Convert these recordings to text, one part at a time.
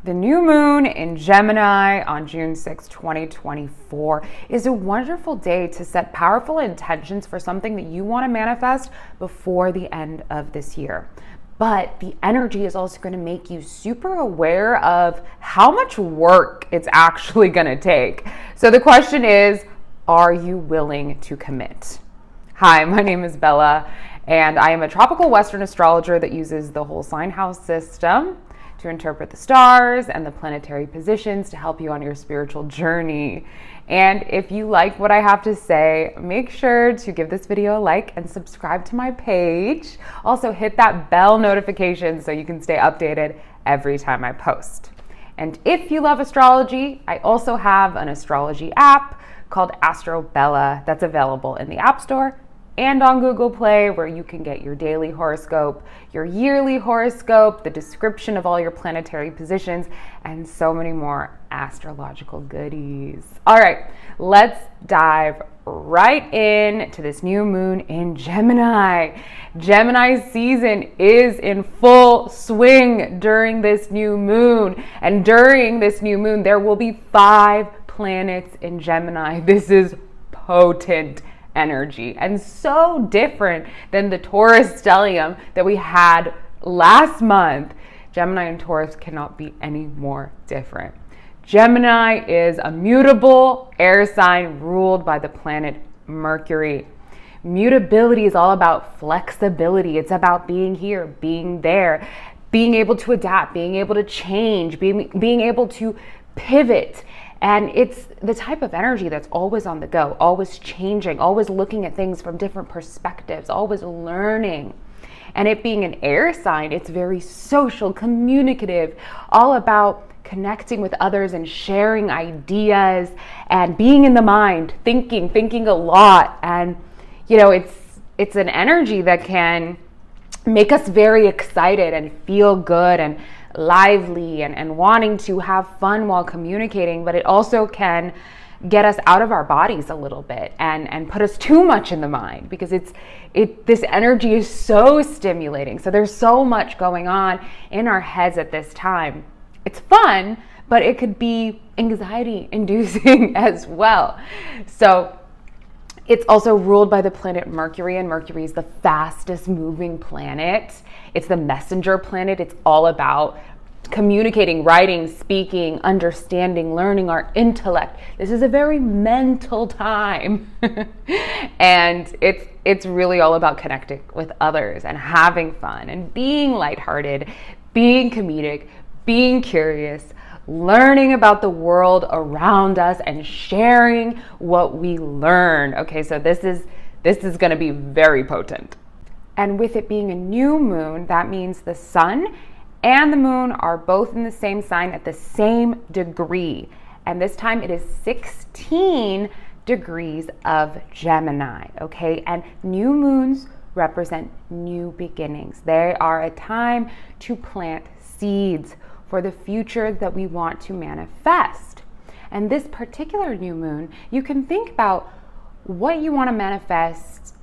The new moon in Gemini on June 6, 2024 is a wonderful day to set powerful intentions for something that you want to manifest before the end of this year. But the energy is also going to make you super aware of how much work it's actually going to take. So the question is, are you willing to commit? Hi, my name is Bella, and I am a tropical Western astrologer that uses the whole sign house system to interpret the stars and the planetary positions to help you on your spiritual journey. And if you like what I have to say, make sure to give this video a like and subscribe to my page. Also hit that bell notification so you can stay updated every time I post. And if you love astrology, I also have an astrology app called Astro Bella that's available in the App Store and on Google Play, where you can get your daily horoscope, your yearly horoscope, the description of all your planetary positions, and so many more astrological goodies. All right, let's dive right in to this new moon in Gemini. Gemini season is in full swing during this new moon. And during this new moon, there will be 5 planets in Gemini. This is potent energy and so different than the Taurus stellium that we had last month. Gemini and Taurus cannot be any more different. Gemini is a mutable air sign ruled by the planet Mercury. Mutability is all about flexibility. It's about being here, being there, being able to adapt, being able to change, being able to pivot. And it's the type of energy that's always on the go, always changing, always looking at things from different perspectives, always learning. And it being an air sign, it's very social, communicative, all about connecting with others and sharing ideas and being in the mind, thinking a lot. And, you know, it's an energy that can make us very excited and feel good and lively and wanting to have fun while communicating, but it also can get us out of our bodies a little bit and put us too much in the mind, because this energy is so stimulating. So there's so much going on in our heads at this time. It's fun, but it could be anxiety inducing as well. So it's also ruled by the planet Mercury, and Mercury is the fastest moving planet. It's the messenger planet. It's all about communicating, writing, speaking, understanding, learning our intellect. This is a very mental time. And it's really all about connecting with others and having fun and being lighthearted, being comedic, being curious, learning about the world around us and sharing what we learn. Okay, so this is going to be very potent. And with it being a new moon, that means the sun and the moon are both in the same sign at the same degree. And this time it is 16 degrees of Gemini, okay? And new moons represent new beginnings. They are a time to plant seeds for the future that we want to manifest. And this particular new moon, you can think about what you want to manifest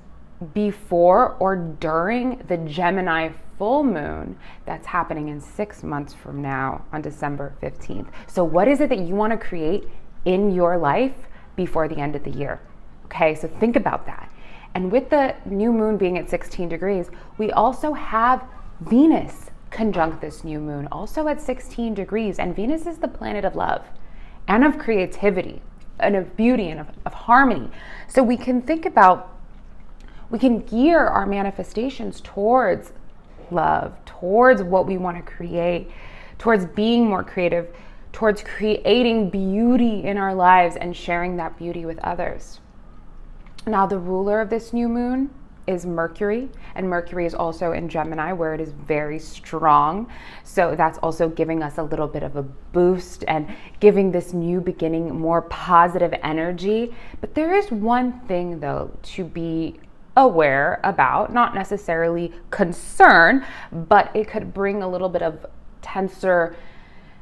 before or during the Gemini full moon that's happening in 6 months from now on December 15th. So what is it that you want to create in your life before the end of the year? Okay, so think about that. And with the new moon being at 16 degrees, we also have Venus conjunct this new moon, also at 16 degrees. And Venus is the planet of love and of creativity and of beauty and of harmony. So we can think about, we can gear our manifestations towards love, towards what we want to create, towards being more creative, towards creating beauty in our lives and sharing that beauty with others. Now, the ruler of this new moon is Mercury, and Mercury is also in Gemini, where it is very strong. So that's also giving us a little bit of a boost and giving this new beginning more positive energy. But there is one thing, though, to be aware about, not necessarily concern, but it could bring a little bit of tenser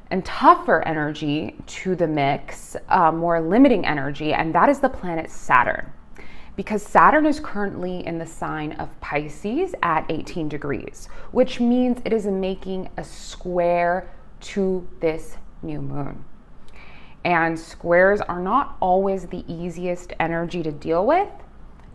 and tougher energy to the mix, more limiting energy, and that is the planet Saturn. because Saturn is currently in the sign of Pisces at 18 degrees, which means it is making a square to this new moon. And squares are not always the easiest energy to deal with.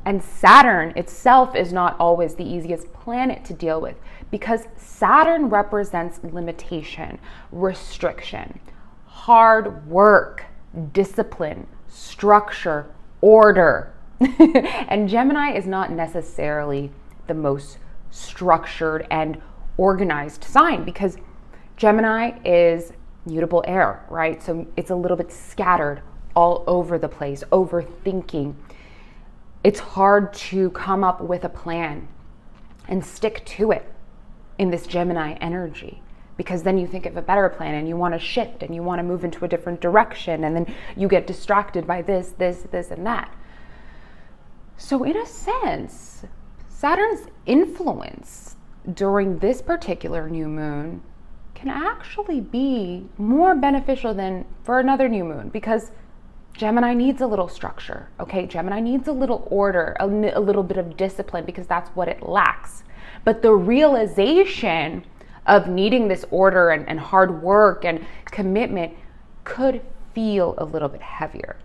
And Saturn itself is not always the easiest planet to deal with, because Saturn represents limitation, restriction, hard work, discipline, structure, order. And Gemini is not necessarily the most structured and organized sign, because Gemini is mutable air, right? So it's a little bit scattered all over the place, overthinking. It's hard to come up with a plan and stick to it in this Gemini energy, because then you think of a better plan and you want to shift and you want to move into a different direction, and then you get distracted by this, and that. So in a sense, Saturn's influence during this particular new moon can actually be more beneficial than for another new moon, because Gemini needs a little structure, okay? Gemini needs a little order, a little bit of discipline, because that's what it lacks. But the realization of needing this order and hard work and commitment could feel a little bit heavier.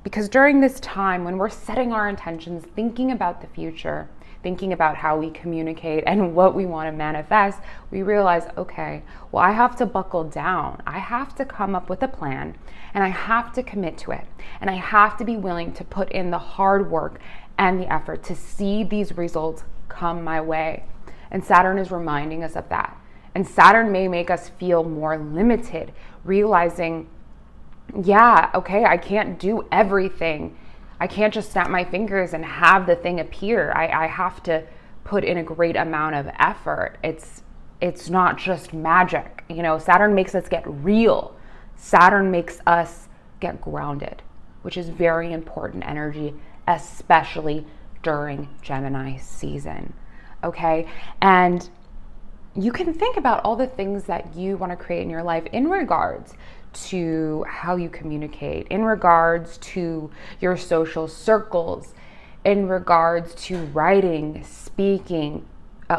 Because during this time, when we're setting our intentions, thinking about the future, thinking about how we communicate and what we want to manifest, we realize, okay, well, I have to buckle down. I have to come up with a plan, and I have to commit to it. And I have to be willing to put in the hard work and the effort to see these results come my way. And Saturn is reminding us of that. And Saturn may make us feel more limited, realizing, yeah, okay, I can't do everything. I can't just snap my fingers and have the thing appear. I have to put in a great amount of effort. It's not just magic. You know, Saturn makes us get real. Saturn makes us get grounded, which is very important energy, especially during Gemini season. Okay? And you can think about all the things that you want to create in your life in regards to how you communicate, in regards to your social circles, in regards to writing, speaking,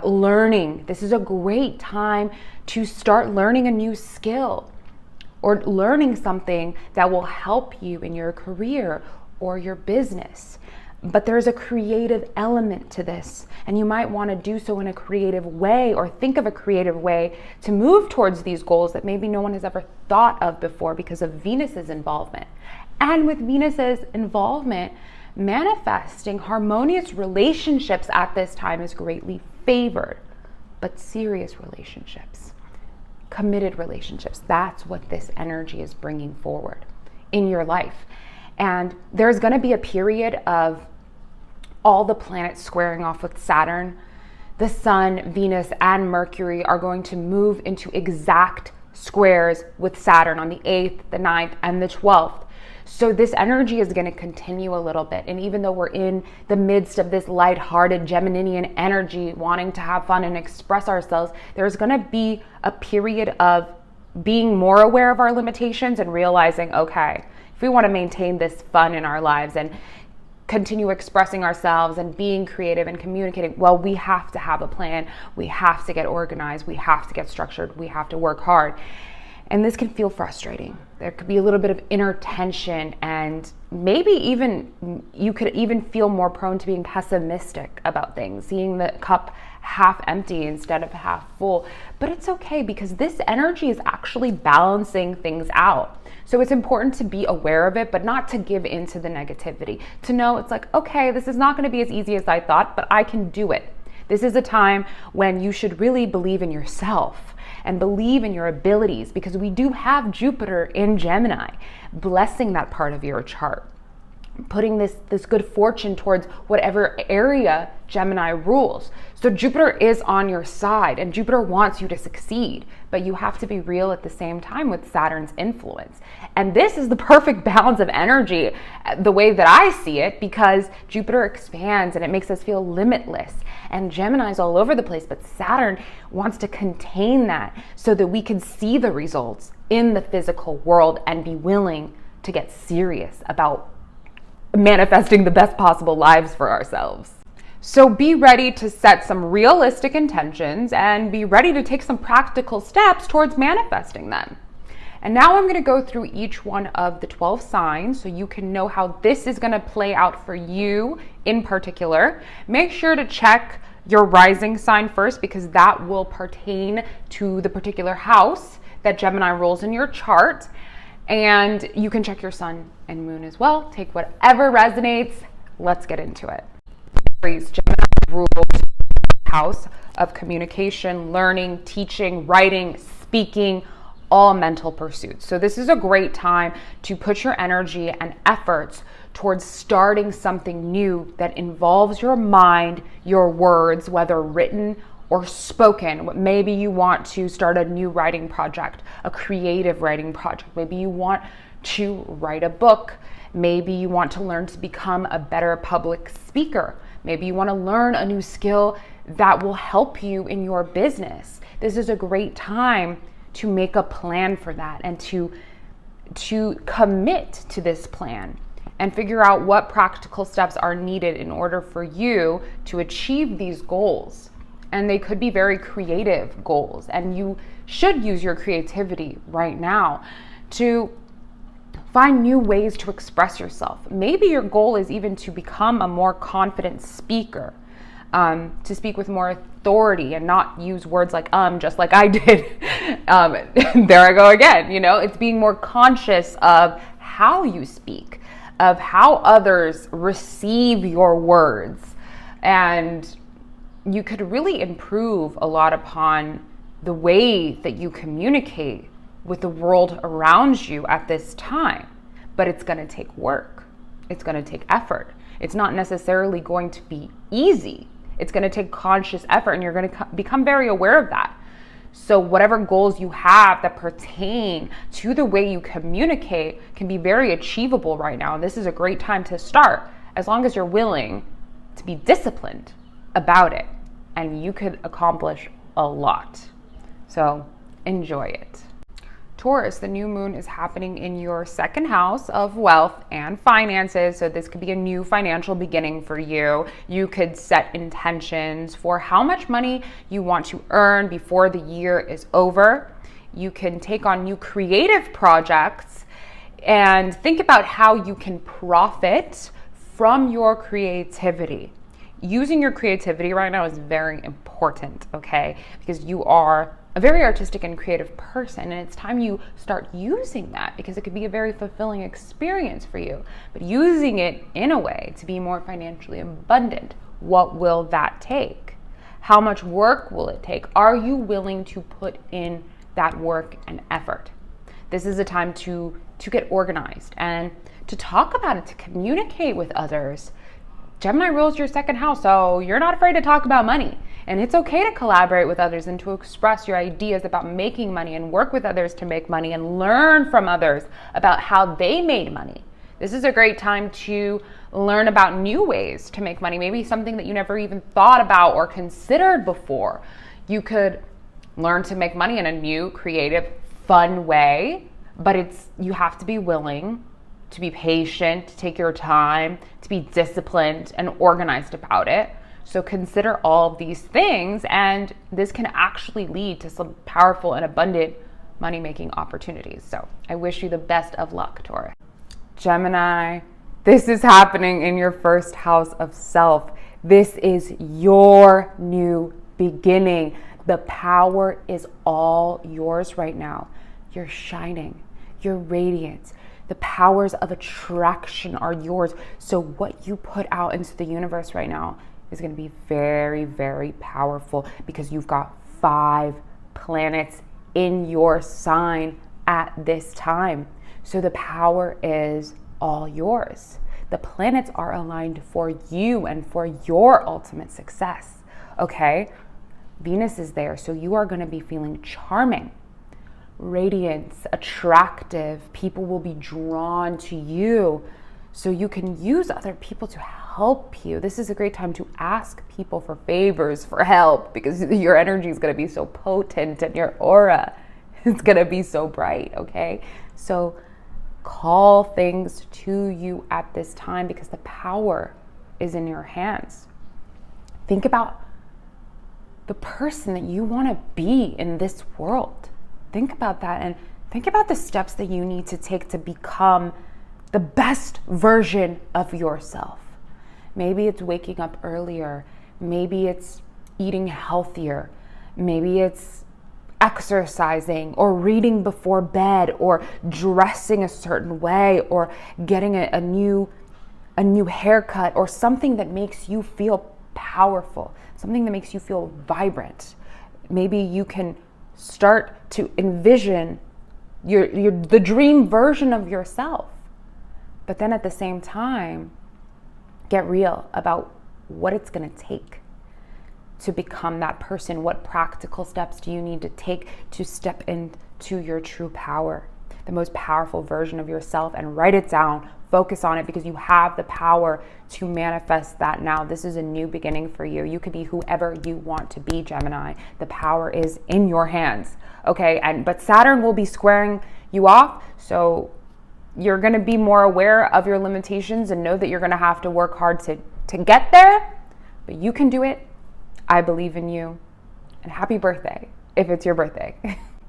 learning. This is a great time to start learning a new skill or learning something that will help you in your career or your business. But there's a creative element to this, and you might want to do so in a creative way, or think of a creative way to move towards these goals that maybe no one has ever thought of before because of Venus's involvement. And with Venus's involvement, manifesting harmonious relationships at this time is greatly favored. But serious relationships, committed relationships, that's what this energy is bringing forward in your life. And there's going to be a period of all the planets squaring off with Saturn. The Sun, Venus, and Mercury are going to move into exact squares with Saturn on the 8th, the 9th, and the 12th. So this energy is going to continue a little bit. And even though we're in the midst of this lighthearted Geminian energy, wanting to have fun and express ourselves, there's going to be a period of being more aware of our limitations and realizing, okay, if we want to maintain this fun in our lives and continue expressing ourselves and being creative and communicating, well, we have to have a plan. We have to get organized. We have to get structured. We have to work hard. And this can feel frustrating. There could be a little bit of inner tension, and maybe even you could even feel more prone to being pessimistic about things, seeing the cup half empty instead of half full. But it's okay, because this energy is actually balancing things out. So it's important to be aware of it, but not to give into the negativity. To know it's like, okay, this is not going to be as easy as I thought, but I can do it. This is a time when you should really believe in yourself and believe in your abilities, because we do have Jupiter in Gemini, blessing that part of your chart, putting this good fortune towards whatever area Gemini rules. So Jupiter is on your side, and Jupiter wants you to succeed, but you have to be real at the same time with Saturn's influence. And this is the perfect balance of energy, the way that I see it, because Jupiter expands and it makes us feel limitless, and Gemini's all over the place, but Saturn wants to contain that so that we can see the results in the physical world and be willing to get serious about manifesting the best possible lives for ourselves. So be ready to set some realistic intentions and be ready to take some practical steps towards manifesting them. And now I'm going to go through each one of the 12 signs so you can know how this is going to play out for you in particular. Make sure to check your rising sign first, because that will pertain to the particular house that Gemini rules in your chart. And you can check your sun and moon as well. Take whatever resonates. Let's get into it. Aries, Gemini rules the house of communication, learning, teaching, writing, speaking, all mental pursuits. So this is a great time to put your energy and efforts towards starting something new that involves your mind, your words, whether written or spoken. Maybe you want to start a new writing project, a creative writing project. Maybe you want to write a book. Maybe you want to learn to become a better public speaker. Maybe you want to learn a new skill that will help you in your business. This is a great time to make a plan for that and to commit to this plan and figure out what practical steps are needed in order for you to achieve these goals. And they could be very creative goals, and you should use your creativity right now to find new ways to express yourself. Maybe your goal is even to become a more confident speaker, to speak with more authority and not use words like just like I did. There I go again. It's being more conscious of how you speak, of how others receive your words. And you could really improve a lot upon the way that you communicate with the world around you at this time. But it's going to take work. It's going to take effort. It's not necessarily going to be easy. It's going to take conscious effort, and you're going to become very aware of that. So whatever goals you have that pertain to the way you communicate can be very achievable right now. This is a great time to start, as long as you're willing to be disciplined about it, and you could accomplish a lot. So enjoy it. Taurus, the new moon is happening in your second house of wealth and finances. So this could be a new financial beginning for you. You could set intentions for how much money you want to earn before the year is over. You can take on new creative projects and think about how you can profit from your creativity. Using your creativity right now is very important, okay? Because you are a very artistic and creative person, and it's time you start using that, because it could be a very fulfilling experience for you. But using it in a way to be more financially abundant, what will that take? How much work will it take? Are you willing to put in that work and effort? This is a time to get organized and to talk about it, to communicate with others. Gemini rules your second house, so you're not afraid to talk about money. And it's okay to collaborate with others and to express your ideas about making money and work with others to make money and learn from others about how they made money. This is a great time to learn about new ways to make money, maybe something that you never even thought about or considered before. You could learn to make money in a new, creative, fun way, but you have to be willing to be patient, to take your time, to be disciplined and organized about it. So consider all of these things, and this can actually lead to some powerful and abundant money-making opportunities. So I wish you the best of luck, Taurus. Gemini, this is happening in your first house of self. This is your new beginning. The power is all yours right now. You're shining. You're radiant. The powers of attraction are yours. So what you put out into the universe right now is going to be very, very powerful, because you've got 5 planets in your sign at this time. So the power is all yours. The planets are aligned for you and for your ultimate success. Okay? Venus is there, so you are going to be feeling charming, radiant, attractive. People will be drawn to you, so you can use other people to help you. This is a great time to ask people for favors, for help, because your energy is going to be so potent and your aura is going to be so bright, okay? So call things to you at this time, because the power is in your hands. Think about the person that you want to be in this world. Think about that, and think about the steps that you need to take to become the best version of yourself. Maybe it's waking up earlier. Maybe it's eating healthier. Maybe it's exercising or reading before bed or dressing a certain way or getting a new haircut or something that makes you feel powerful, something that makes you feel vibrant. Maybe you can start to envision the dream version of yourself. But then at the same time, get real about what it's going to take to become that person. What practical steps do you need to take to step into your true power, the most powerful version of yourself? And write it down, focus on it, because you have the power to manifest that now. This is a new beginning for you. You could be whoever you want to be, Gemini. The power is in your hands, okay? But Saturn will be squaring you off, so you're going to be more aware of your limitations and know that you're going to have to work hard to get there, but you can do it. I believe in you. And happy birthday, if it's your birthday.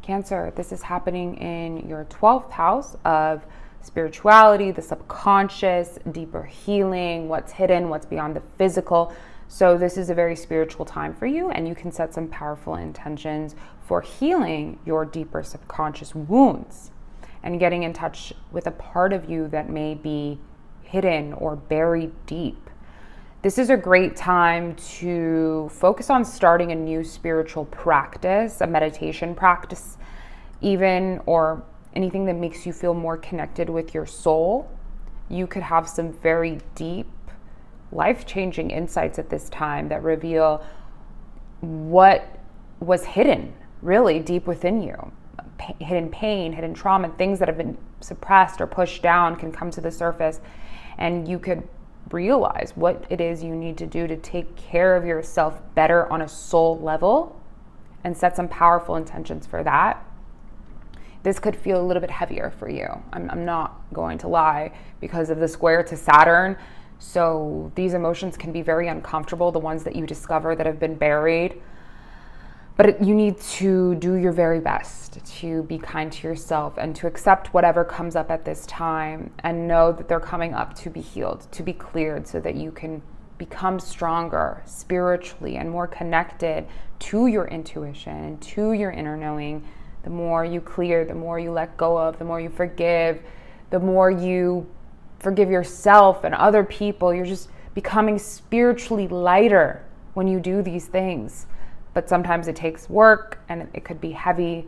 Cancer, this is happening in your 12th house of spirituality, the subconscious, deeper healing, what's hidden, what's beyond the physical. So this is a very spiritual time for you, and you can set some powerful intentions for healing your deeper subconscious wounds and getting in touch with a part of you that may be hidden or buried deep. This is a great time to focus on starting a new spiritual practice, a meditation practice even, or anything that makes you feel more connected with your soul. You could have some very deep, life-changing insights at this time that reveal what was hidden really deep within you. Hidden pain, hidden trauma, things that have been suppressed or pushed down can come to the surface, and you could realize what it is you need to do to take care of yourself better on a soul level and set some powerful intentions for that. This could feel a little bit heavier for you. I'm not going to lie, because of the square to Saturn. So these emotions can be very uncomfortable, the ones that you discover that have been buried. But you need to do your very best to be kind to yourself and to accept whatever comes up at this time, and know that they're coming up to be healed, to be cleared, so that you can become stronger spiritually and more connected to your intuition and to your inner knowing. The more you clear, the more you let go of, the more you forgive, the more you forgive yourself and other people. You're just becoming spiritually lighter when you do these things. But sometimes it takes work and it could be heavy,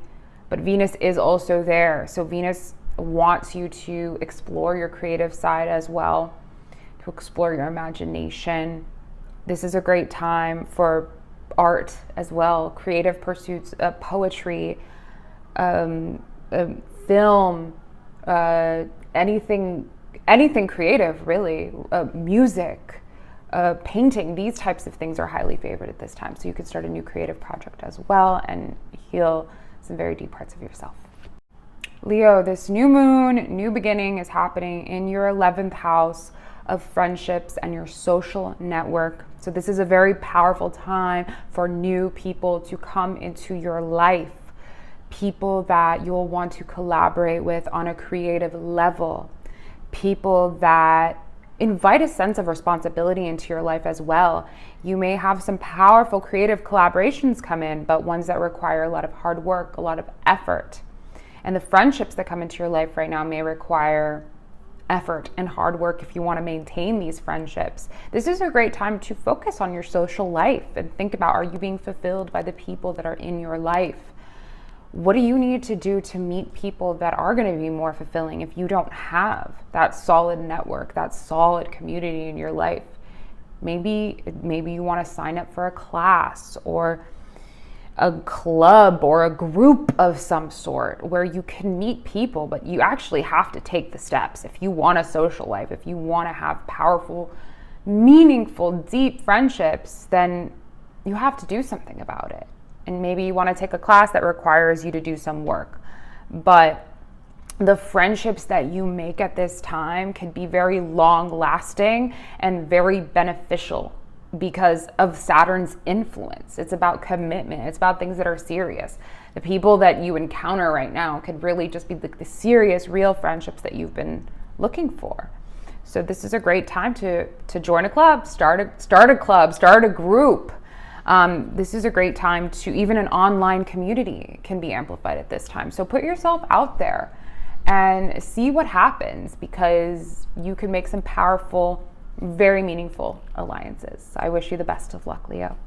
but Venus is also there. So Venus wants you to explore your creative side as well, to explore your imagination. This is a great time for art as well, creative pursuits, poetry, film, anything creative, really, music. Painting, these types of things are highly favored at this time. So you could start a new creative project as well and heal some very deep parts of yourself. Leo, this new moon, new beginning is happening in your 11th house of friendships and your social network. So this is a very powerful time for new people to come into your life. People that you'll want to collaborate with on a creative level. People that invite a sense of responsibility into your life as well. You may have some powerful creative collaborations come in, but ones that require a lot of hard work, a lot of effort. And the friendships that come into your life right now may require effort and hard work if you want to maintain these friendships. This is a great time to focus on your social life and think about, are you being fulfilled by the people that are in your life? What do you need to do to meet people that are going to be more fulfilling if you don't have that solid network, that solid community in your life? Maybe you want to sign up for a class or a club or a group of some sort where you can meet people, but you actually have to take the steps. If you want a social life, if you want to have powerful, meaningful, deep friendships, then you have to do something about it. And maybe you want to take a class that requires you to do some work. But the friendships that you make at this time can be very long lasting and very beneficial because of Saturn's influence. It's about commitment. It's about things that are serious. The people that you encounter right now could really just be the serious, real friendships that you've been looking for. So this is a great time to join a club, start a club, start a group. This is a great time to, even an online community can be amplified at this time. So put yourself out there and see what happens, because you can make some powerful, very meaningful alliances. I wish you the best of luck, Leo.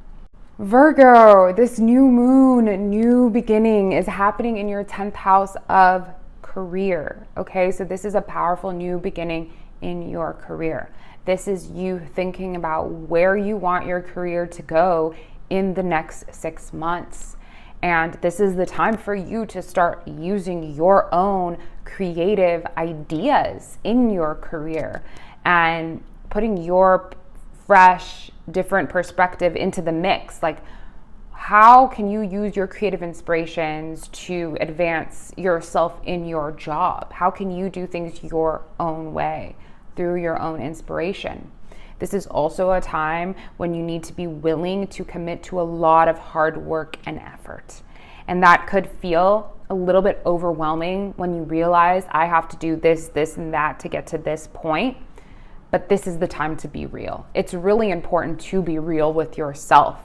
Virgo, this new moon, new beginning is happening in your 10th house of career. Okay, so this is a powerful new beginning in your career. This is you thinking about where you want your career to go in the next 6 months. And this is the time for you to start using your own creative ideas in your career and putting your fresh, different perspective into the mix. Like, how can you use your creative inspirations to advance yourself in your job? How can you do things your own way through your own inspiration? This is also a time when you need to be willing to commit to a lot of hard work and effort. And that could feel a little bit overwhelming when you realize I have to do this, this, and that to get to this point. But this is the time to be real. It's really important to be real with yourself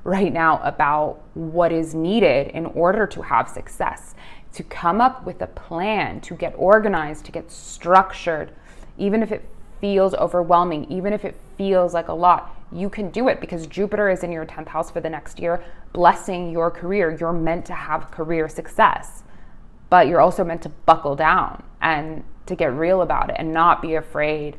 right now about what is needed in order to have success, to come up with a plan, to get organized, to get structured. Even if it feels overwhelming, even if it feels like a lot, you can do it, because Jupiter is in your 10th house for the next year, blessing your career. You're meant to have career success, but you're also meant to buckle down and to get real about it and not be afraid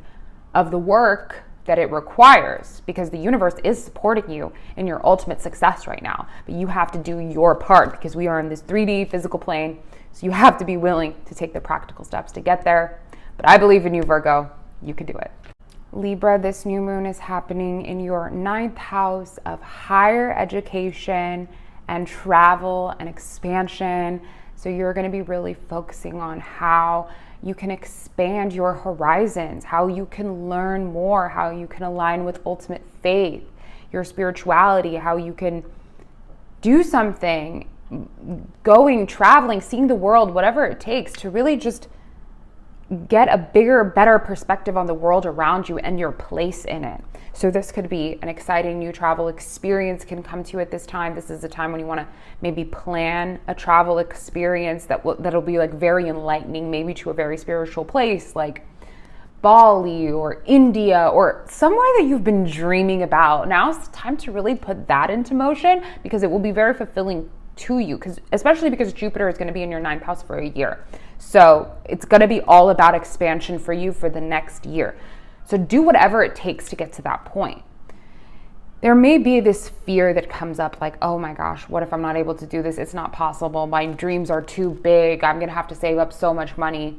of the work that it requires, because the universe is supporting you in your ultimate success right now. But you have to do your part, because we are in this 3D physical plane. So you have to be willing to take the practical steps to get there. But I believe in you, Virgo. You can do it. Libra, this new moon is happening in your 9th house of higher education and travel and expansion. So you're going to be really focusing on how you can expand your horizons, how you can learn more, how you can align with ultimate faith, your spirituality, how you can do something, going, traveling, seeing the world, whatever it takes to really just get a bigger, better perspective on the world around you and your place in it. So this could be an exciting new travel experience can come to you at this time. This is a time when you want to maybe plan a travel experience that'll be like very enlightening, maybe to a very spiritual place like Bali or India or somewhere that you've been dreaming about. Now it's time to really put that into motion, because it will be very fulfilling to you, especially because Jupiter is going to be in your 9th house for a year. So it's going to be all about expansion for you for the next year. So do whatever it takes to get to that point. There may be this fear that comes up like, oh my gosh, what if I'm not able to do this? It's not possible. My dreams are too big. I'm going to have to save up so much money.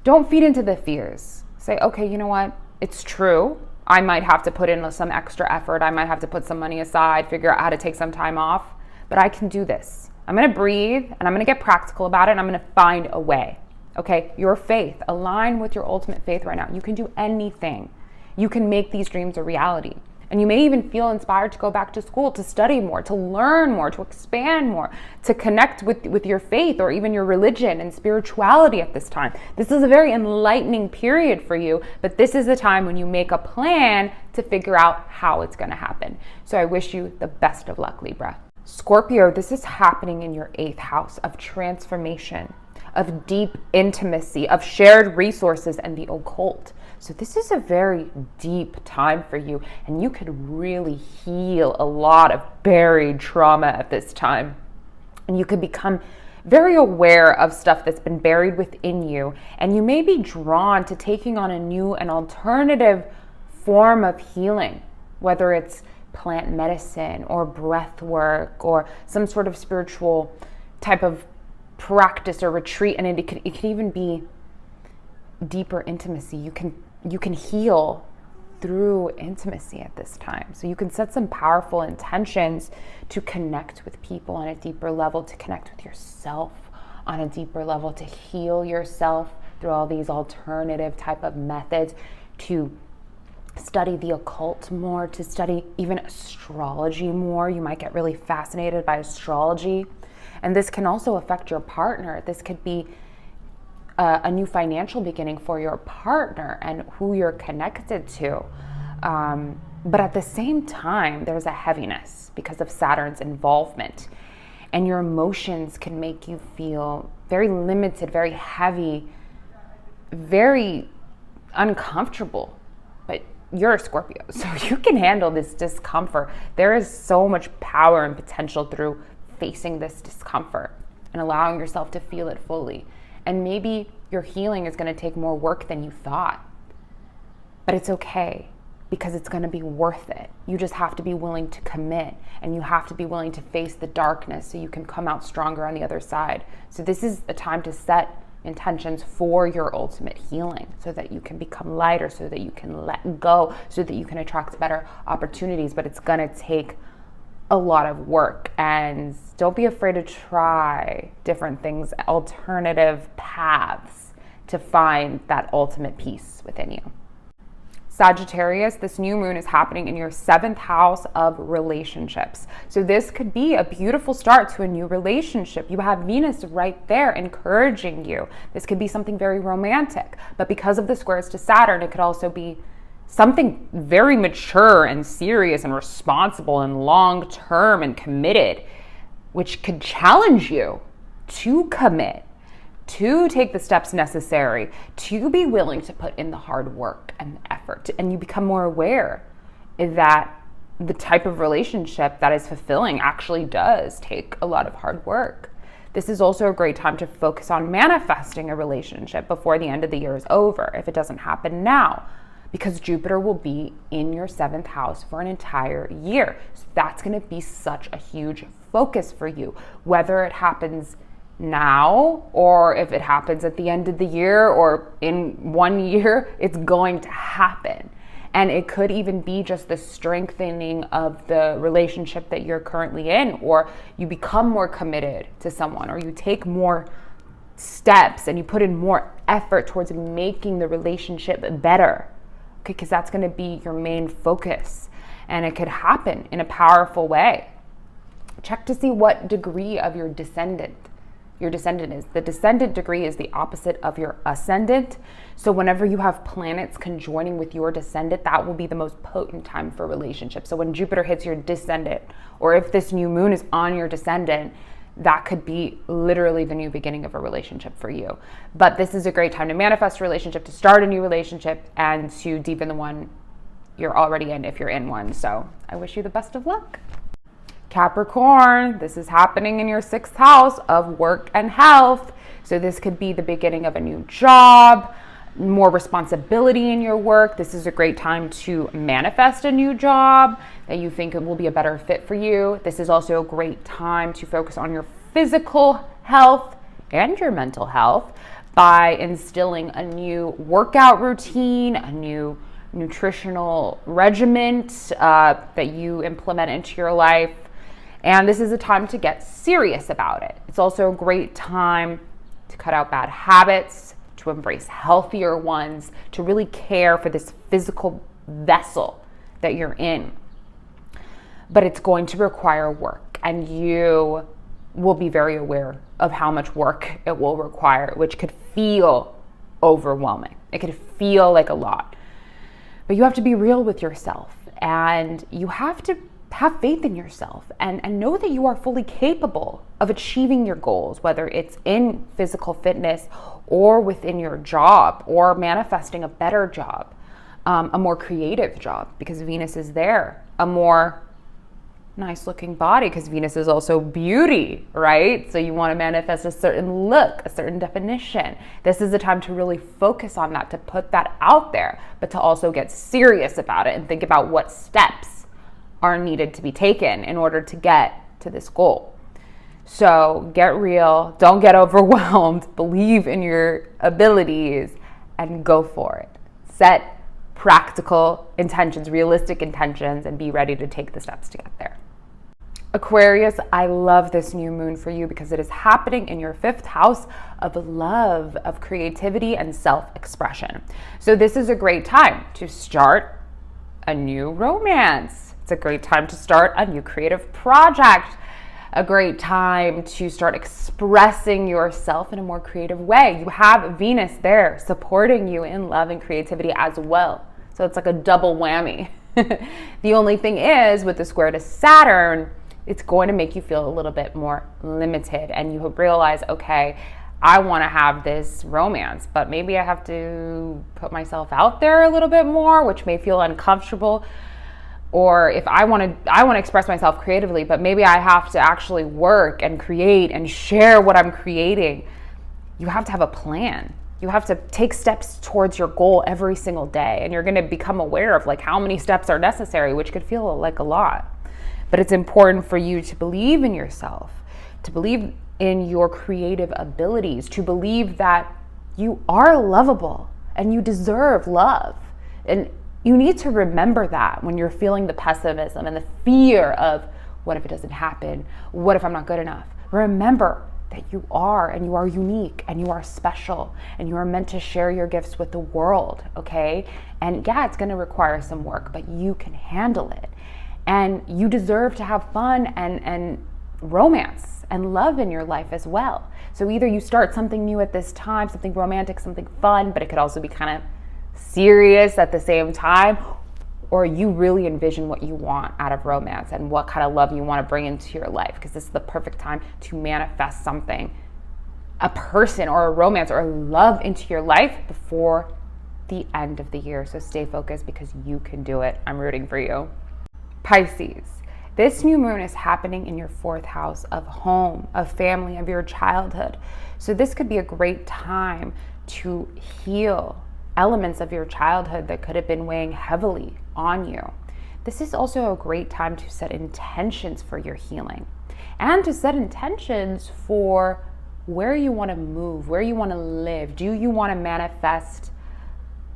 Don't feed into the fears. Say, okay, you know what? It's true. I might have to put in some extra effort. I might have to put some money aside, figure out how to take some time off, but I can do this. I'm going to breathe and I'm going to get practical about it, and I'm going to find a way. Okay, your faith, align with your ultimate faith right now. You can do anything. You can make these dreams a reality. And you may even feel inspired to go back to school, to study more, to learn more, to expand more, to connect with your faith or even your religion and spirituality at this time. This is a very enlightening period for you, but this is the time when you make a plan to figure out how it's going to happen. So I wish you the best of luck, Libra. Scorpio, this is happening in your 8th house of transformation, of deep intimacy, of shared resources and the occult. So this is a very deep time for you, and you could really heal a lot of buried trauma at this time. And you could become very aware of stuff that's been buried within you, and you may be drawn to taking on a new and alternative form of healing, whether it's plant medicine or breath work or some sort of spiritual type of practice or retreat. And it could even be deeper intimacy. You can heal through intimacy at this time. So you can set some powerful intentions to connect with people on a deeper level, to connect with yourself on a deeper level, to heal yourself through all these alternative type of methods, to study the occult more, to study even astrology more. You might get really fascinated by astrology. And this can also affect your partner. This could be a new financial beginning for your partner and who you're connected to. But at the same time, there's a heaviness because of Saturn's involvement. And your emotions can make you feel very limited, very heavy, very uncomfortable. But you're a Scorpio, so you can handle this discomfort. There is so much power and potential through facing this discomfort and allowing yourself to feel it fully. And maybe your healing is going to take more work than you thought. But it's okay, because it's going to be worth it. You just have to be willing to commit, and you have to be willing to face the darkness so you can come out stronger on the other side. So this is a time to set intentions for your ultimate healing, so that you can become lighter, so that you can let go, so that you can attract better opportunities. But it's going to take a lot of work, and don't be afraid to try different things, alternative paths to find that ultimate peace within you. Sagittarius, this new moon is happening in your 7th house of relationships. So this could be a beautiful start to a new relationship. You have Venus right there encouraging you. This could be something very romantic, but because of the squares to Saturn, it could also be something very mature and serious and responsible and long-term and committed, which could challenge you to commit, to take the steps necessary, to be willing to put in the hard work and the effort. And you become more aware that the type of relationship that is fulfilling actually does take a lot of hard work. This is also a great time to focus on manifesting a relationship before the end of the year is over, if it doesn't happen now, because Jupiter will be in your 7th house for an entire year. So that's going to be such a huge focus for you, whether it happens now or if it happens at the end of the year or in 1 year, it's going to happen. And it could even be just the strengthening of the relationship that you're currently in, or you become more committed to someone, or you take more steps and you put in more effort towards making the relationship better. Okay, because that's going to be your main focus, and it could happen in a powerful way. Check to see what degree of your descendant is. The descendant degree is the opposite of your ascendant. So whenever you have planets conjoining with your descendant, that will be the most potent time for relationships. So when Jupiter hits your descendant, or if this new moon is on your descendant, that could be literally the new beginning of a relationship for you. But this is a great time to manifest a relationship, to start a new relationship, and to deepen the one you're already in if you're in one. So I wish you the best of luck. Capricorn, this is happening in your 6th house of work and health. So this could be the beginning of a new job, more responsibility in your work. This is a great time to manifest a new job that you think it will be a better fit for you. This is also a great time to focus on your physical health and your mental health by instilling a new workout routine, a new nutritional regimen that you implement into your life. And this is a time to get serious about it. It's also a great time to cut out bad habits, to embrace healthier ones, to really care for this physical vessel that you're in. But it's going to require work, and you will be very aware of how much work it will require, which could feel overwhelming. It could feel like a lot. But you have to be real with yourself, and you have to have faith in yourself and know that you are fully capable of achieving your goals, whether it's in physical fitness or within your job, or manifesting a better job, a more creative job because Venus is there, a more nice looking body because Venus is also beauty, right? So you want to manifest a certain look, a certain definition. This is a time to really focus on that, to put that out there, but to also get serious about it and think about what steps are needed to be taken in order to get to this goal. So get real, don't get overwhelmed, believe in your abilities and go for it. Set practical intentions, realistic intentions, and be ready to take the steps to get there. Aquarius, I love this new moon for you because it is happening in your 5th house of love, of creativity and self-expression. So this is a great time to start a new romance. It's a great time to start a new creative project. A great time to start expressing yourself in a more creative way. You have Venus there supporting you in love and creativity as well. So it's like a double whammy. The only thing is, with the square to Saturn, it's going to make you feel a little bit more limited, and you realize, okay, I want to have this romance, but maybe I have to put myself out there a little bit more, which may feel uncomfortable. Or if I want to express myself creatively, but maybe I have to actually work and create and share what I'm creating. You have to have a plan. You have to take steps towards your goal every single day, and you're going to become aware of like how many steps are necessary, which could feel like a lot. But it's important for you to believe in yourself, to believe in your creative abilities, to believe that you are lovable and you deserve love. And you need to remember that when you're feeling the pessimism and the fear of, what if it doesn't happen? What if I'm not good enough? Remember that you are, and you are unique, and you are special, and you are meant to share your gifts with the world, okay? And yeah, it's gonna require some work, but you can handle it. And you deserve to have fun and romance and love in your life as well. So either you start something new at this time, something romantic, something fun, but it could also be kind of serious at the same time, or you really envision what you want out of romance and what kind of love you want to bring into your life, because this is the perfect time to manifest something, a person or a romance or a love into your life before the end of the year. So stay focused, because you can do it. I'm rooting for you. Pisces, this new moon is happening in your 4th house of home, of family, of your childhood. So this could be a great time to heal elements of your childhood that could have been weighing heavily on you. This is also a great time to set intentions for your healing, and to set intentions for where you want to move, where you want to live. Do you want to manifest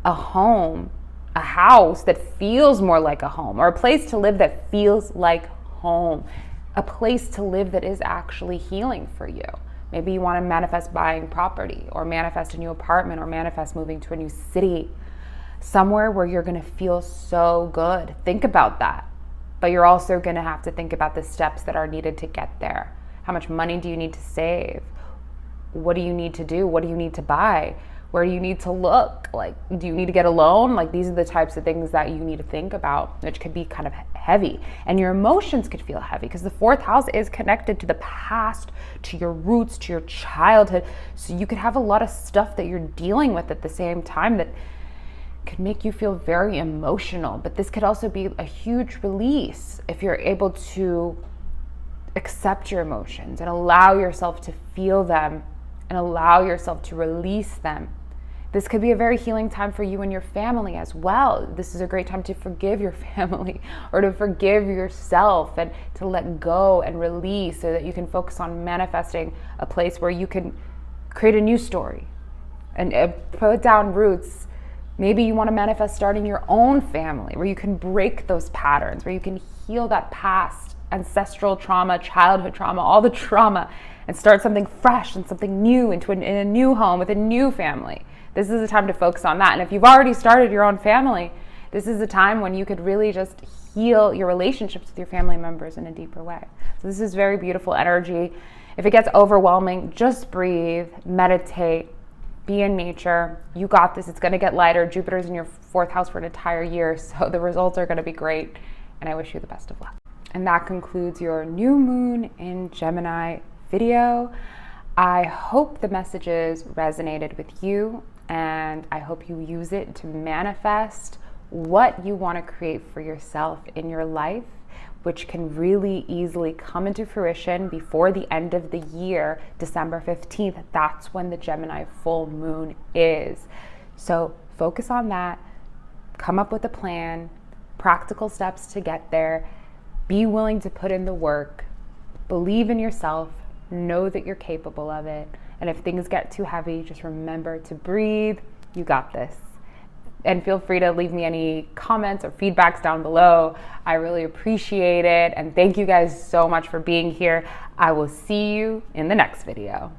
a home, a house that feels more like a home, or a place to live that feels like home, a place to live that is actually healing for you? Maybe you want to manifest buying property, or manifest a new apartment, or manifest moving to a new city, somewhere where you're going to feel so good. Think about that. But you're also going to have to think about the steps that are needed to get there. How much money do you need to save? What do you need to do? What do you need to buy? Where do you need to look? Like, do you need to get a loan? Like, these are the types of things that you need to think about, which could be kind of heavy. And your emotions could feel heavy, because the 4th house is connected to the past, to your roots, to your childhood. So you could have a lot of stuff that you're dealing with at the same time that could make you feel very emotional. But this could also be a huge release if you're able to accept your emotions and allow yourself to feel them and allow yourself to release them. This could be a very healing time for you and your family as well. This is a great time to forgive your family, or to forgive yourself, and to let go and release, so that you can focus on manifesting a place where you can create a new story and put down roots. Maybe you want to manifest starting your own family, where you can break those patterns, where you can heal that past, ancestral trauma, childhood trauma, all the trauma, and start something fresh and something new in a new home with a new family. This is a time to focus on that. And if you've already started your own family, this is a time when you could really just heal your relationships with your family members in a deeper way. So this is very beautiful energy. If it gets overwhelming, just breathe, meditate, be in nature. You got this. It's going to get lighter. Jupiter's in your 4th house for an entire year, so the results are going to be great. And I wish you the best of luck. And that concludes your new moon in Gemini video. I hope the messages resonated with you, and I hope you use it to manifest what you want to create for yourself in your life, which can really easily come into fruition before the end of the year, December 15th. That's when the Gemini full moon is. So focus on that, come up with a plan, practical steps to get there, be willing to put in the work, believe in yourself, know that you're capable of it. And if things get too heavy, just remember to breathe. You got this. And feel free to leave me any comments or feedbacks down below. I really appreciate it. And thank you guys so much for being here. I will see you in the next video.